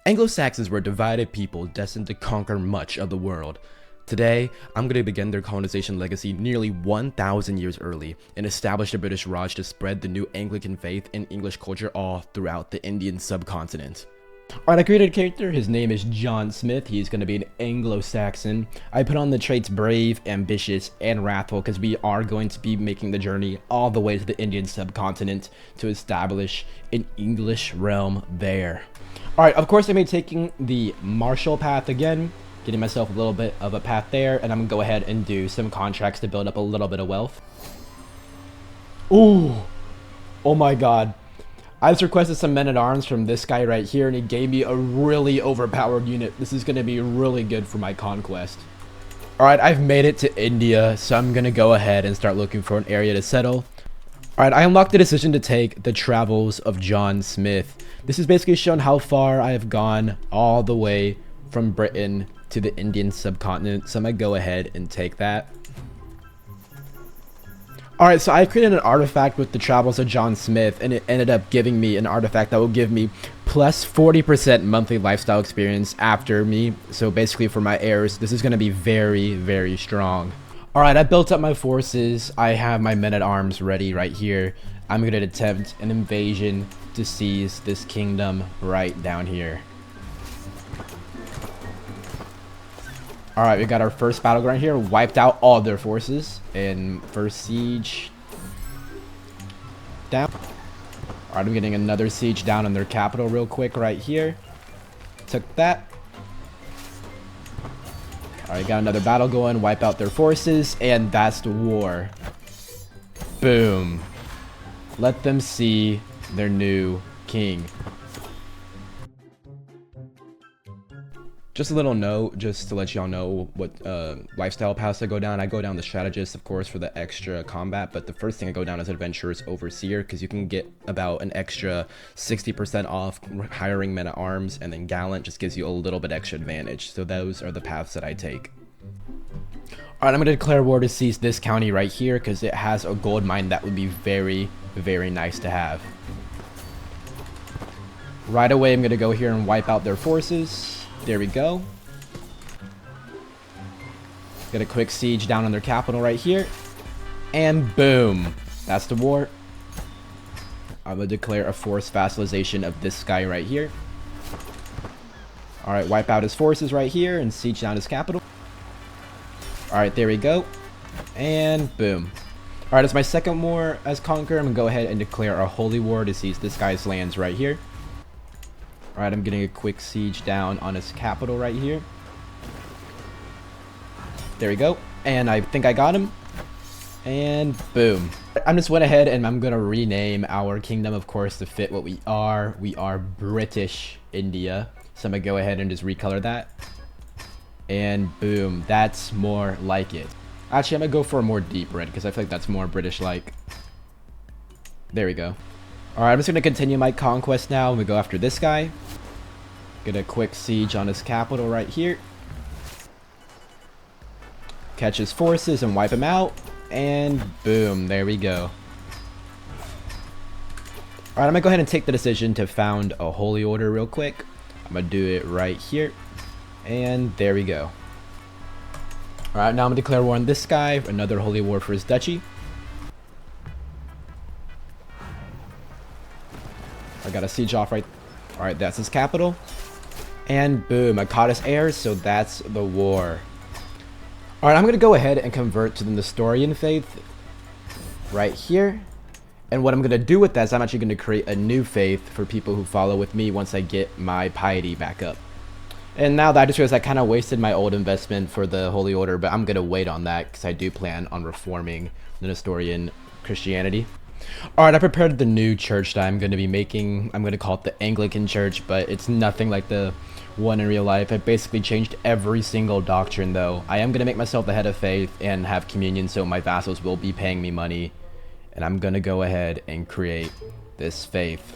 Anglo-Saxons were a divided people destined to conquer much of the world. Today, I'm going to begin their colonization legacy nearly 1,000 years early and establish the British Raj to spread the new Anglican faith and English culture all throughout the Indian subcontinent. Alright, I created a character. His name is John Smith. He's going to be an Anglo-Saxon. I put on the traits brave, ambitious, and wrathful because we are going to be making the journey all the way to the Indian subcontinent to establish an English realm there. Alright, of course I'm going to be taking the martial path again, getting myself a little bit of a path there, and I'm going to go ahead and do some contracts to build up a little bit of wealth. Ooh! Oh my god. I just requested some men-at-arms from this guy right here, and he gave me a really overpowered unit. This is going to be really good for my conquest. Alright, I've made it to India, so I'm going to go ahead and start looking for an area to settle. Alright, I unlocked the decision to take the travels of John Smith. This is basically showing how far I have gone all the way from Britain to the Indian subcontinent, so I'm going to go ahead and take that. Alright, so I created an artifact with the travels of John Smith, and it ended up giving me an artifact that will give me plus 40% monthly lifestyle experience after me. So basically for my heirs, this is going to be very, very strong. Alright, I built up my forces. I have my men-at-arms ready right here. I'm going to attempt an invasion to seize this kingdom right down here. Alright, we got our first battleground here. Wiped out all their forces in first siege. Down. Alright, I'm getting another siege down on their capital real quick right here. Took that. Alright, got another battle going. Wipe out their forces. And that's the war. Boom. Let them see their new king. Just a little note, just to let y'all know what lifestyle paths I go down. I go down the strategist, of course, for the extra combat, but the first thing I go down is adventurous overseer, because you can get about an extra 60% off hiring men-at-arms, and then gallant just gives you a little bit extra advantage. So those are the paths that I take. Alright, I'm going to declare war to seize this county right here, because it has a gold mine that would be very, very nice to have. Right away, I'm going to go here and wipe out their forces. There we go. Get a quick siege down on their capital right here. And boom. That's the war. I'm going to declare a forced vassalization of this guy right here. Alright, wipe out his forces right here and siege down his capital. Alright, there we go. And boom. Alright, it's my second war as conqueror. I'm going to go ahead and declare a holy war to seize this guy's lands right here. Alright, I'm getting a quick siege down on his capital right here. There we go. And I think I got him. And boom. I'm just went ahead and I'm going to rename our kingdom, of course, to fit what we are. We are British India. So I'm going to go ahead and just recolor that. And boom. That's more like it. Actually, I'm going to go for a more deep red because I feel like that's more British-like. There we go. Alright, I'm just going to continue my conquest now. I'm going to go after this guy. Get a quick siege on his capital right here. Catch his forces and wipe him out. And boom, there we go. Alright, I'm going to go ahead and take the decision to found a holy order real quick. I'm going to do it right here. And there we go. Alright, now I'm going to declare war on this guy. Another holy war for his duchy. I got a siege off right. Alright, that's his capital. And boom, I caught his heirs, so that's the war. Alright, I'm going to go ahead and convert to the Nestorian faith right here. And what I'm going to do with that is I'm actually going to create a new faith for people who follow with me once I get my piety back up. And now that I just realized I kind of wasted my old investment for the Holy Order, but I'm going to wait on that because I do plan on reforming the Nestorian Christianity. Alright, I prepared the new church that I'm going to be making. I'm going to call it the Anglican church, but it's nothing like the one in real life. I basically changed every single doctrine, though. I am going to make myself the head of faith and have communion, so my vassals will be paying me money. And I'm going to go ahead and create this faith.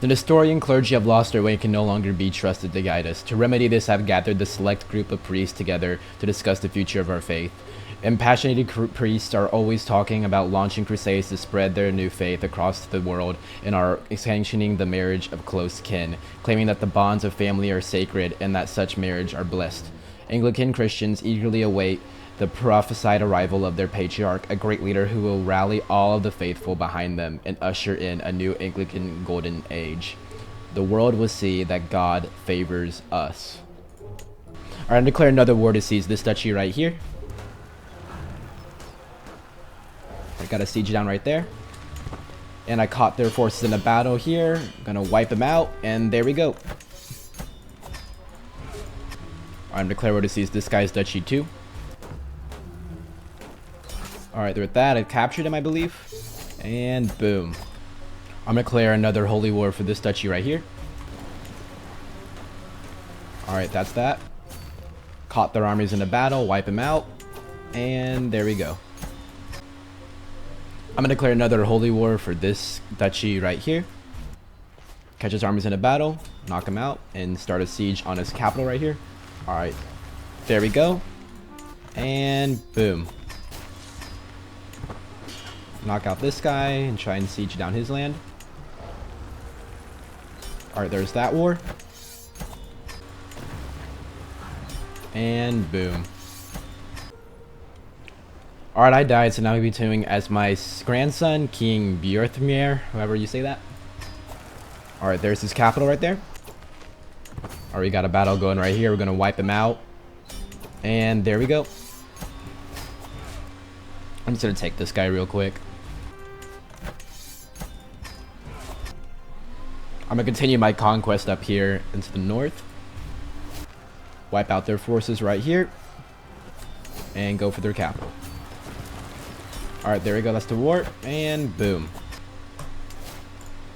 The Nestorian clergy have lost their way and can no longer be trusted to guide us. To remedy this, I've gathered the select group of priests together to discuss the future of our faith. Impassioned priests are always talking about launching crusades to spread their new faith across the world and are sanctioning the marriage of close kin, claiming that the bonds of family are sacred and that such marriage are blessed. Anglican Christians eagerly await the prophesied arrival of their patriarch, a great leader who will rally all of the faithful behind them and usher in a new Anglican golden age. The world will see that God favors us. Alright, I'm declare another war to seize this duchy right here. I got a siege down right there. And I caught their forces in a battle here. I'm gonna wipe them out, and there we go. I'm declare war to seize this guy's duchy too. Alright, with that, I captured him, I believe. And boom. I'm gonna declare another holy war for this duchy right here. Alright, that's that. Caught their armies in a battle, wipe them out. And there we go. I'm gonna declare another holy war for this duchy right here. Catch his armies in a battle, knock him out, and start a siege on his capital right here. Alright, there we go. And boom. Knock out this guy and try and siege down his land. Alright, there's that war. And boom. Alright, I died, so now I'm continuing as my grandson, King Bjorthmir, however you say that. Alright, there's his capital right there. Alright, we got a battle going right here. We're going to wipe him out. And there we go. I'm just going to take this guy real quick. I'm going to continue my conquest up here into the north. Wipe out their forces right here. And go for their capital. Alright, there we go. That's the war. And boom.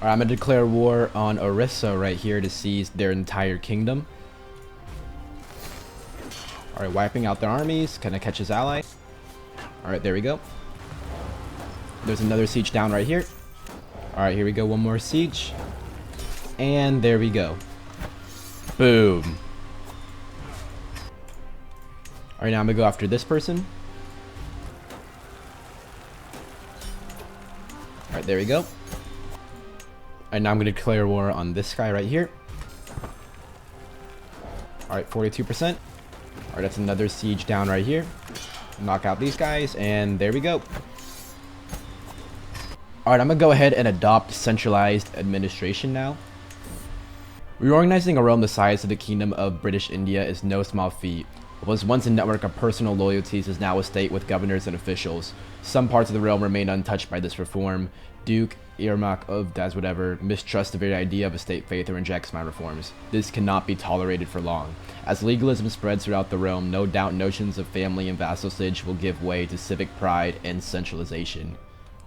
Alright, I'm going to declare war on Orissa right here to seize their entire kingdom. Alright, wiping out their armies. Can I catch his ally? Alright, there we go. There's another siege down right here. Alright, here we go. One more siege. And there we go. Boom. Alright, now I'm going to go after this person. Alright, there we go. And now I'm going to declare war on this guy right here. Alright, 42%. Alright, that's another siege down right here. Knock out these guys, and there we go. Alright, I'm going to go ahead and adopt centralized administration now. Reorganizing a realm the size of the Kingdom of British India is no small feat. What was once a network of personal loyalties is now a state with governors and officials. Some parts of the realm remain untouched by this reform. Duke Irmak of Daz whatever mistrusts the very idea of a state faith or rejects my reforms. This cannot be tolerated for long. As legalism spreads throughout the realm, no doubt notions of family and vassalage will give way to civic pride and centralization.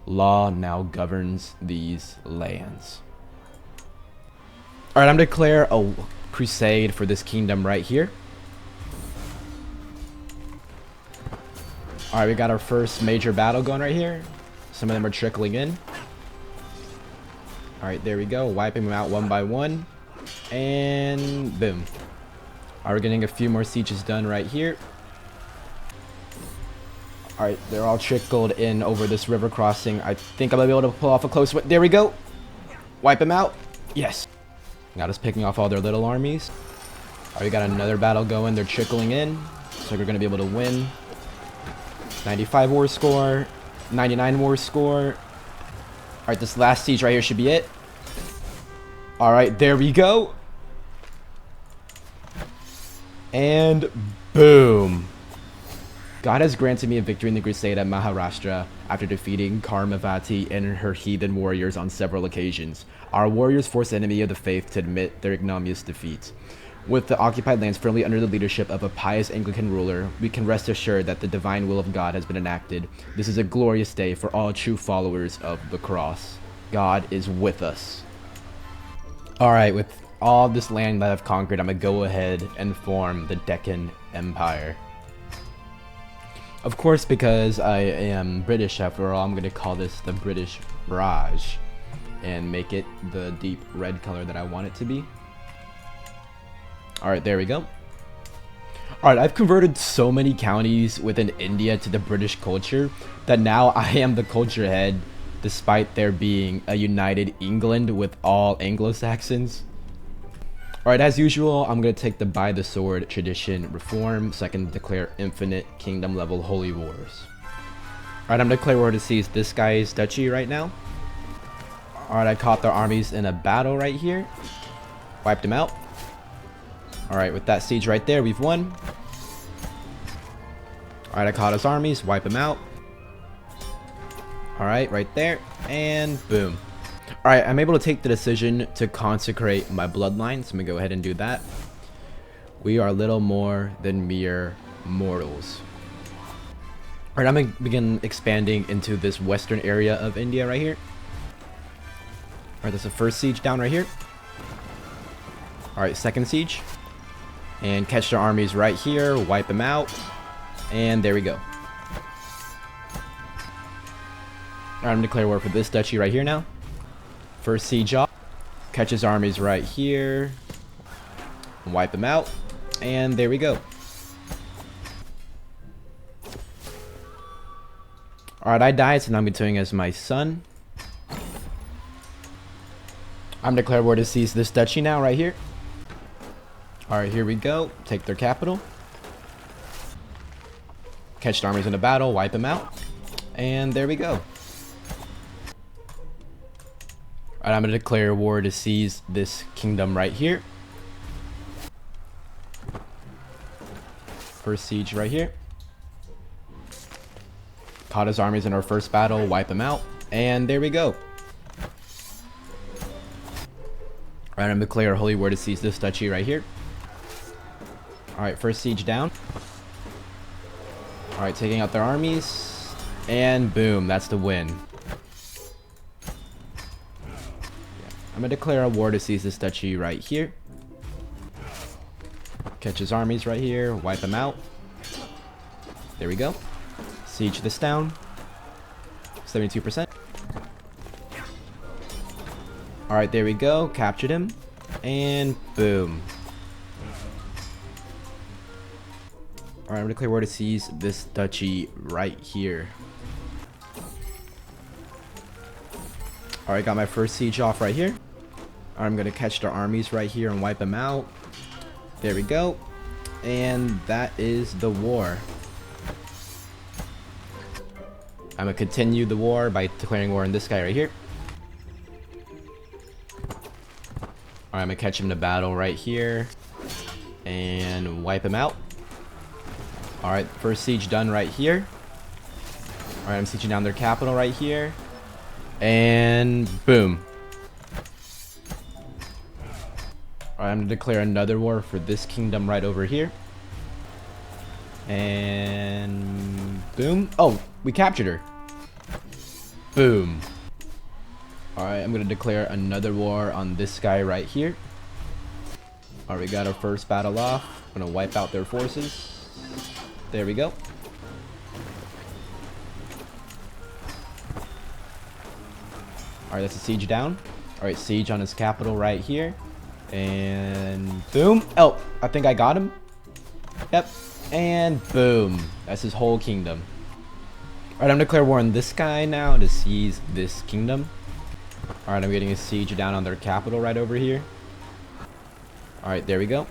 Law now governs these lands. Alright, I'm going to declare a crusade for this kingdom right here. Alright, we got our first major battle going right here. Some of them are trickling in. Alright, there we go. Wiping them out one by one. And boom. Alright, we're getting a few more sieges done right here. Alright, they're all trickled in over this river crossing. I think I'm going to be able to pull off a close one. There we go. Wipe them out. Yes. Got us picking off all their little armies. Alright, we got another battle going. They're trickling in. So we're going to be able to win. 95 war score. 99 war score. Alright, this last siege right here should be it. Alright, there we go. And boom. God has granted me a victory in the crusade at Maharashtra after defeating Karmavati and her heathen warriors on several occasions. Our warriors forced the enemy of the faith to admit their ignominious defeat. With the occupied lands firmly under the leadership of a pious Anglican ruler, we can rest assured that the divine will of God has been enacted. This is a glorious day for all true followers of the cross. God is with us. Alright, with all this land that I've conquered, I'm going to go ahead and form the Deccan Empire. Of course, because I am British after all, I'm going to call this the British Raj and make it the deep red color that I want it to be. Alright, there we go. Alright, I've converted so many counties within India to the British culture that now I am the culture head, despite there being a united England with all Anglo-Saxons. Alright, as usual, I'm going to take the by the sword tradition reform so I can declare infinite kingdom level holy wars. Alright, I'm going to declare war to seize this guy's duchy right now. Alright, I caught their armies in a battle right here. Wiped them out. Alright, with that siege right there, we've won. Alright, I caught his armies, wipe him out. Alright, right there, and boom. Alright, I'm able to take the decision to consecrate my bloodline, so I'm gonna go ahead and do that. We are little more than mere mortals. Alright, I'm gonna begin expanding into this western area of India right here. Alright, that's the first siege down right here. Alright, second siege. And catch their armies right here, wipe them out, and there we go. Alright, I'm gonna declare war for this duchy right here now. First siege off, catch his armies right here, wipe them out, and there we go. Alright, I died, so now I'm continuing as my son. I'm declare war to seize this duchy now right here. Alright, here we go. Take their capital. Catch the armies in a battle, wipe them out. And there we go. Alright, I'm going to declare war to seize this kingdom right here. First siege right here. Caught his armies in our first battle, wipe them out. And there we go. Alright, I'm going to declare holy war to seize this duchy right here. Alright, first siege down. Alright, taking out their armies. And boom, that's the win. I'm going to declare a war to seize this duchy right here. Catch his armies right here, wipe them out. There we go. Siege this down. 72%. Alright, there we go. Captured him. And boom. Alright, I'm going to declare war to seize this duchy right here. Alright, got my first siege off right here. I'm going to catch their armies right here and wipe them out. There we go. And that is the war. I'm going to continue the war by declaring war on this guy right here. Alright, I'm going to catch him in a battle right here. And wipe him out. Alright, first siege done right here. Alright, I'm sieging down their capital right here. And boom. Alright, I'm going to declare another war for this kingdom right over here. And boom. Oh, we captured her. Boom. Alright, I'm going to declare another war on this guy right here. Alright, we got our first battle off. I'm going to wipe out their forces. There we go. Alright, that's a siege down. Alright, siege on his capital right here. And boom. Oh, I think I got him. Yep. And boom. That's his whole kingdom. Alright, I'm going to declare war on this guy now to seize this kingdom. Alright, I'm getting a siege down on their capital right over here. Alright, there we go.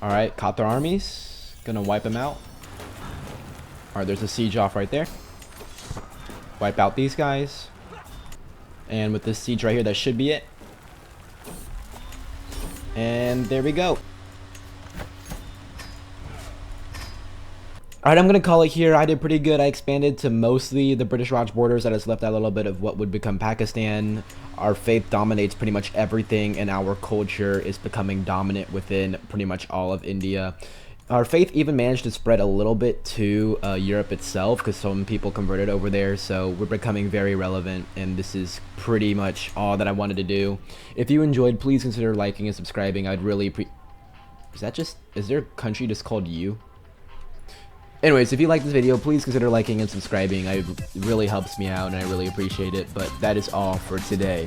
Alright, caught their armies. Gonna wipe them out. Alright, there's a siege off right there. Wipe out these guys. And with this siege right here, that should be it. And there we go. Alright, I'm going to call it here. I did pretty good. I expanded to mostly the British Raj borders. I just left out a little bit of what would become Pakistan. Our faith dominates pretty much everything, and our culture is becoming dominant within pretty much all of India. Our faith even managed to spread a little bit to Europe itself, because some people converted over there, so we're becoming very relevant, and this is pretty much all that I wanted to do. If you enjoyed, please consider liking and subscribing. I'd really is there a country just called you? Anyways, if you like this video, please consider liking and subscribing. It really helps me out, and I really appreciate it, but that is all for today.